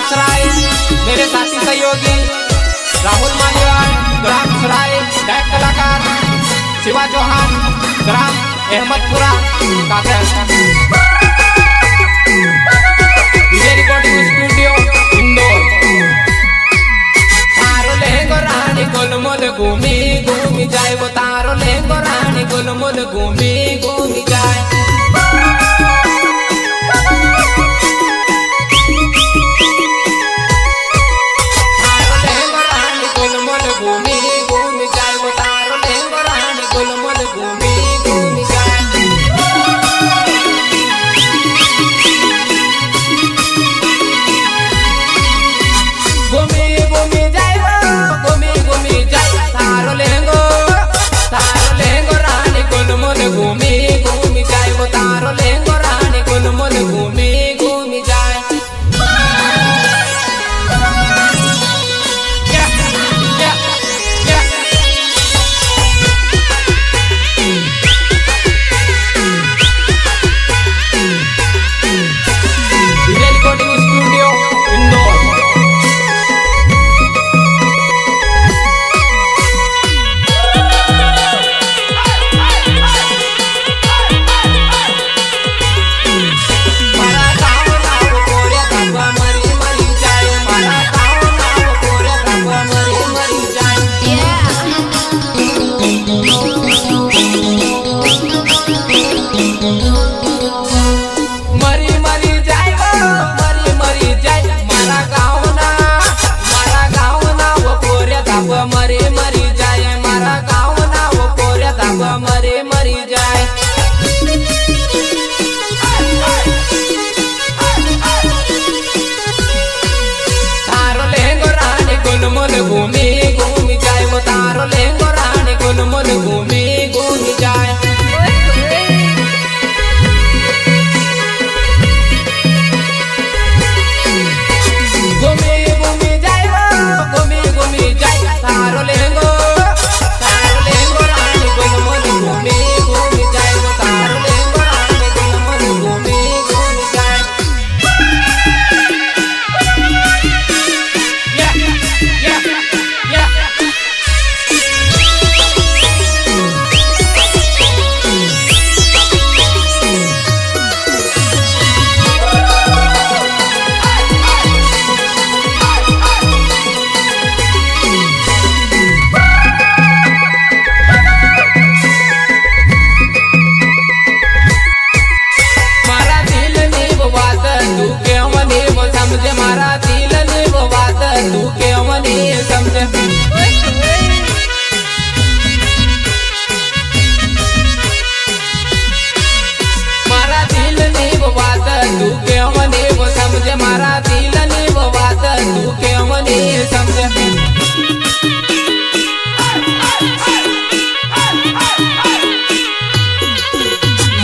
सराय मेरे साथी सहयोगी राहुल मालीवाल, ग्राम सराय गायक कलाकार शिवा चौहान, ग्राम अहमदपुरा काकर, विजय रिकॉर्डिंग स्टूडियो इंदौर। तारो लेंगो रानी गोलमोल घूमी घूमी जाए, वो तारो लेंगो रानी गोलमोल घूमी घूमी जाए। घूमी घूमी जाए, वो तारो लेंगो रानी गोलमोल घूमी घूमी जाए। घूमी घूमी जाए, घूमी घूमी जाए, तारो लेंगो रानी गोलमोल घूमी घूमी जाए, वो तारो लेंगो रानी गोलमोल घूमी घूमी जाए। मारा दिल ने वो बात तू क्यों नहीं समझे, मारा दिल ने वो बात तू क्यों नहीं वो समझे, मारा दिल ने वो बात तू क्यों नहीं समझे।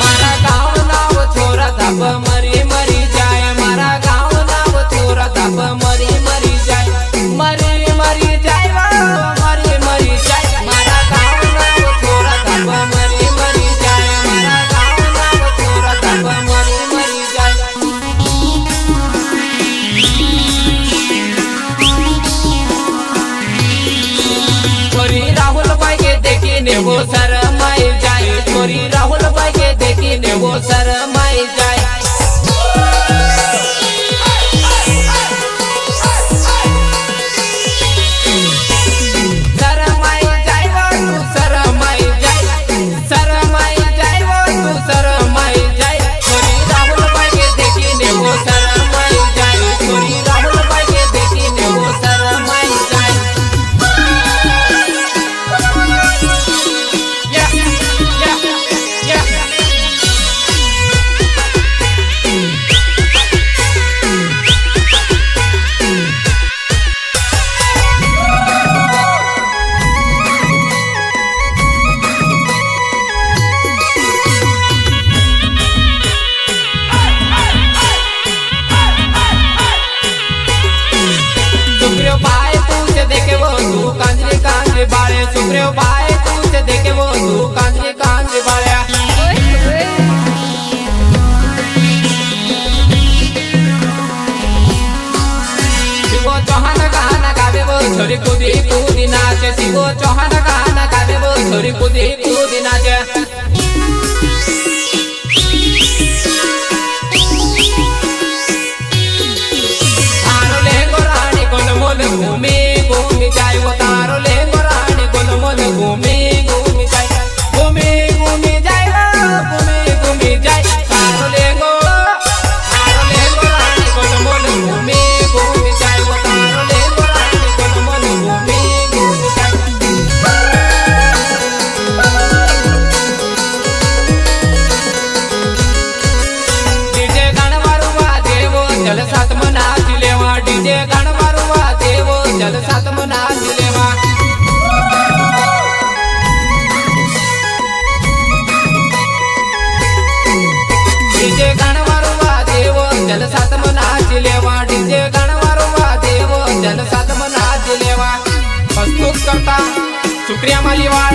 मारा गाँव ना वो छोरा धप मरी मरी जाए, मारा गाँव तब मरी मरी जाए, मरी मरी जाए, मरी मरी जाए, मारा गाँव ना वो छोरा तब मरी मरी जाए, मारा गाँव ना वो छोरा तब मरी मरी जाए। छोरी राहुल भाई के देखी ने वो शरमाई जाए, छोरी राहुल भाई के देखी ने वो शरमाई जाए। सुग्रीव भाई तू से देखे वो तू कांजी बाड़िया। चौहान गाना गावे वो छोरी कूदी कूदी नाचे तारो ले गोरानी गोल मोल घूमी घूमी जाए वो तारो ले गोरानी गोल मोल घूमी घूमी जाए घूमी घूमी जाए घूमी घूमी जाए तारो ले गोरानी गोल मोल घूमी घूमी जाए वो तारो ले गोरानी गोल मोल घूमी घूमी जाए डीजे गाना मारुवा देवो जल साथ मना चिलेवा डीजे गाना मारुवा देवो जल साथ मना चिलेवा डीजे गाना मारुवा देवो जल साथ मना चिलेवा डीजे गाना मारुवा देवो जल साथ मना चिलेवा प्रस्तुत करता शुक्रिया मालीवाड़